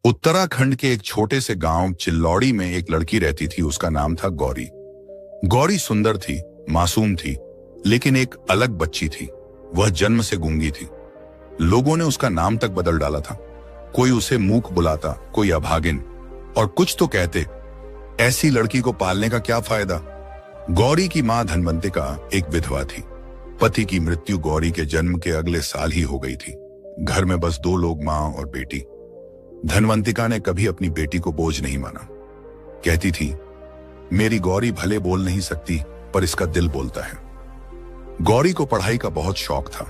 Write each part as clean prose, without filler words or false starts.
उत्तराखंड के एक छोटे से गांव चिल्लौड़ी में एक लड़की रहती थी। उसका नाम था गौरी। गौरी सुंदर थी, मासूम थी, लेकिन एक अलग बच्ची थी। वह जन्म से गूंगी थी। लोगों ने उसका नाम तक बदल डाला था। कोई उसे मूक बुलाता, कोई अभागिन, और कुछ तो कहते ऐसी लड़की को पालने का क्या फायदा। गौरी की मां धनवंतिका एक विधवा थी। पति की मृत्यु गौरी के जन्म के अगले साल ही हो गई थी। घर में बस दो लोग, मां और बेटी। धनवंतिका ने कभी अपनी बेटी को बोझ नहीं माना। कहती थी, मेरी गौरी भले बोल नहीं सकती, पर इसका दिल बोलता है। गौरी को पढ़ाई का बहुत शौक था।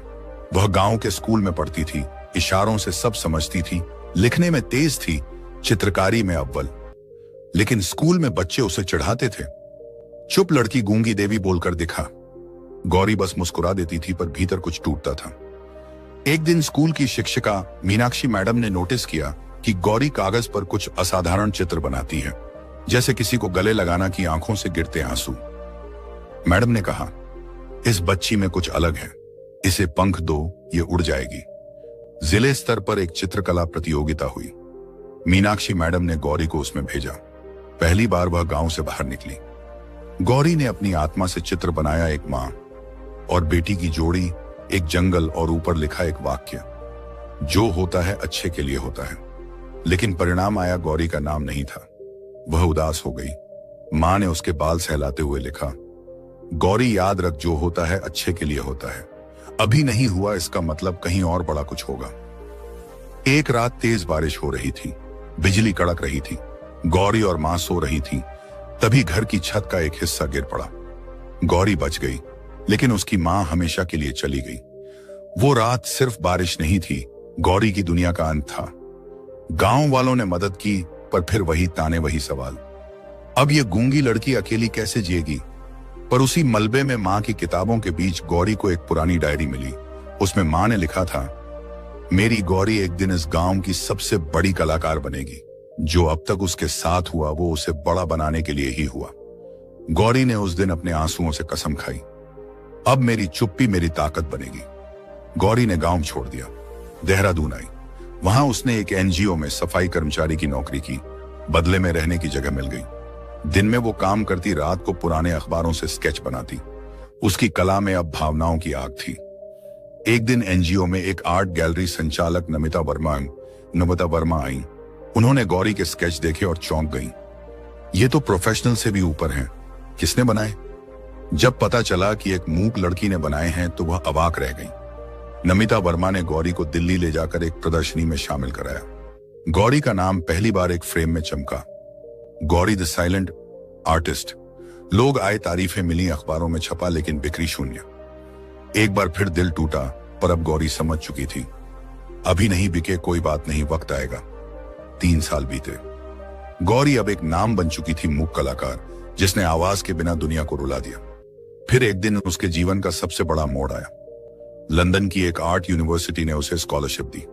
वह गांव के स्कूल में पढ़ती थी, इशारों से सब समझती थी, लिखने में तेज थी, चित्रकारी में अव्वल। लेकिन स्कूल में बच्चे उसे चिढ़ाते थे। चुप लड़की, गूंगी देवी बोलकर दिखा। गौरी बस मुस्कुरा देती थी, पर भीतर कुछ टूटता था। एक दिन स्कूल की शिक्षिका मीनाक्षी मैडम ने नोटिस किया कि गौरी कागज पर कुछ असाधारण चित्र बनाती है, जैसे किसी को गले लगाना कि आंखों से गिरते आंसू। मैडम ने कहा, इस बच्ची में कुछ अलग है, इसे पंख दो, ये उड़ जाएगी। जिले स्तर पर एक चित्रकला प्रतियोगिता हुई। मीनाक्षी मैडम ने गौरी को उसमें भेजा। पहली बार वह गांव से बाहर निकली। गौरी ने अपनी आत्मा से चित्र बनाया, एक मां और बेटी की जोड़ी, एक जंगल और ऊपर लिखा एक वाक्य, जो होता है अच्छे के लिए होता है। लेकिन परिणाम आया, गौरी का नाम नहीं था। वह उदास हो गई। मां ने उसके बाल सहलाते हुए लिखा, गौरी याद रख, जो होता है अच्छे के लिए होता है। अभी नहीं हुआ, इसका मतलब कहीं और बड़ा कुछ होगा। एक रात तेज बारिश हो रही थी, बिजली कड़क रही थी। गौरी और मां सो रही थी। तभी घर की छत का एक हिस्सा गिर पड़ा। गौरी बच गई, लेकिन उसकी मां हमेशा के लिए चली गई। वो रात सिर्फ बारिश नहीं थी, गौरी की दुनिया का अंत था। गांव वालों ने मदद की, पर फिर वही ताने, वही सवाल। अब ये गूंगी लड़की अकेली कैसे जिएगी। पर उसी मलबे में मां की किताबों के बीच गौरी को एक पुरानी डायरी मिली। उसमें मां ने लिखा था, मेरी गौरी एक दिन इस गांव की सबसे बड़ी कलाकार बनेगी। जो अब तक उसके साथ हुआ, वो उसे बड़ा बनाने के लिए ही हुआ। गौरी ने उस दिन अपने आंसुओं से कसम खाई, अब मेरी चुप्पी मेरी ताकत बनेगी। गौरी ने गांव छोड़ दिया, देहरादून आई। वहां उसने एक एनजीओ में सफाई कर्मचारी की नौकरी की। बदले में रहने की जगह मिल गई। दिन में वो काम करती, रात को पुराने अखबारों से स्केच बनाती। उसकी कला में अब भावनाओं की आग थी। एक दिन एनजीओ में एक आर्ट गैलरी संचालक नमिता वर्मा आई। उन्होंने गौरी के स्केच देखे और चौंक गईं। ये तो प्रोफेशनल से भी ऊपर हैं। किसने बनाए? जब पता चला कि एक मूक लड़की ने बनाए हैं, तो वह अवाक रह गई। नमिता वर्मा ने गौरी को दिल्ली ले जाकर एक प्रदर्शनी में शामिल कराया। गौरी का नाम पहली बार एक फ्रेम में चमका, गौरी द साइलेंट आर्टिस्ट। लोग आए, तारीफें मिली, अखबारों में छपा, लेकिन बिक्री शून्य। एक बार फिर दिल टूटा, पर अब गौरी समझ चुकी थी, अभी नहीं बिके, कोई बात नहीं, वक्त आएगा। 3 साल बीते। गौरी अब एक नाम बन चुकी थी, मूक कलाकार, जिसने आवाज के बिना दुनिया को रुला दिया। फिर एक दिन उसके जीवन का सबसे बड़ा मोड़ आया। लंदन की एक आर्ट यूनिवर्सिटी ने उसे स्कॉलरशिप दी।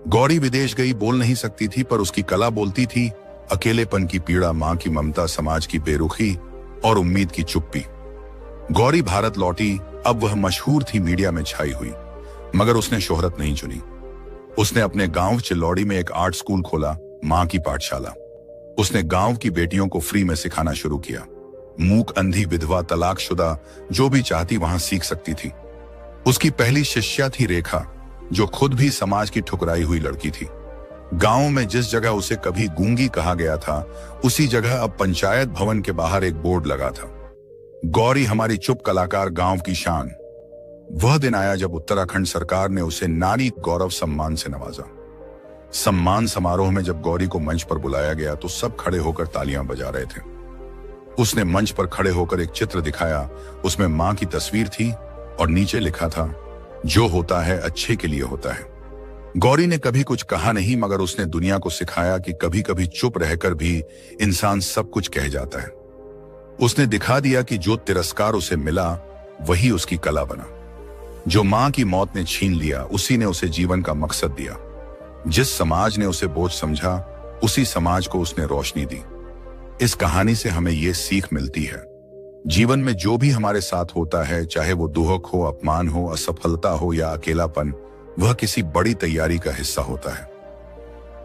गौरी विदेश गई, बोल नहीं सकती थी, पर उसकी कला बोलती थी। अकेलेपन की पीड़ा, मां की ममता, समाज की बेरुखी और उम्मीद की चुप्पी। गौरी भारत लौटी। अब वह मशहूर थी, मीडिया में छाई हुई, मगर उसने शोहरत नहीं चुनी। उसने अपने गांव चिल्लौड़ी में एक आर्ट स्कूल खोला, मां की पाठशाला। उसने गांव की बेटियों को फ्री में सिखाना शुरू किया। मूक, अंधी, विधवा, तलाकशुदा, जो भी चाहती वहां सीख सकती थी। उसकी पहली शिष्या थी रेखा, जो खुद भी समाज की ठुकराई हुई लड़की थी। गांव में जिस जगह उसे कभी गूंगी कहा गया था, उसी जगह अब पंचायत भवन के बाहर एक बोर्ड लगा था, गौरी हमारी चुप कलाकार, गांव की शान। वह दिन आया जब उत्तराखंड सरकार ने उसे नारी गौरव सम्मान से नवाजा। सम्मान समारोह में जब गौरी को मंच पर बुलाया गया, तो सब खड़े होकर तालियां बजा रहे थे। उसने मंच पर खड़े होकर एक चित्र दिखाया। उसमें मां की तस्वीर थी और नीचे लिखा था, जो होता है अच्छे के लिए होता है। गौरी ने कभी कुछ कहा नहीं, मगर उसने दुनिया को सिखाया कि कभी कभी चुप रहकर भी इंसान सब कुछ कह जाता है। उसने दिखा दिया कि जो तिरस्कार उसे मिला, वही उसकी कला बना। जो मां की मौत ने छीन लिया, उसी ने उसे जीवन का मकसद दिया। जिस समाज ने उसे बोझ समझा, उसी समाज को उसने रोशनी दी। इस कहानी से हमें यह सीख मिलती है, जीवन में जो भी हमारे साथ होता है, चाहे वो दुख हो, अपमान हो, असफलता हो या अकेलापन, वह किसी बड़ी तैयारी का हिस्सा होता है।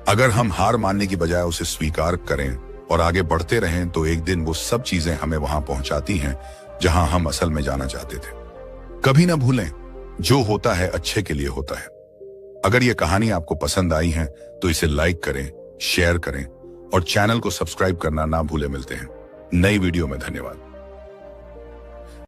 अगर हम हार मानने की बजाय उसे स्वीकार करें और आगे बढ़ते रहें तो एक दिन वो सब चीजें हमें वहां पहुंचाती हैं जहां हम असल में जाना चाहते थे। कभी ना भूलें, जो होता है अच्छे के लिए होता है। अगर ये कहानी आपको पसंद आई है तो इसे लाइक करें, शेयर करें और चैनल को सब्सक्राइब करना ना भूलें। मिलते हैं नई वीडियो में। धन्यवाद।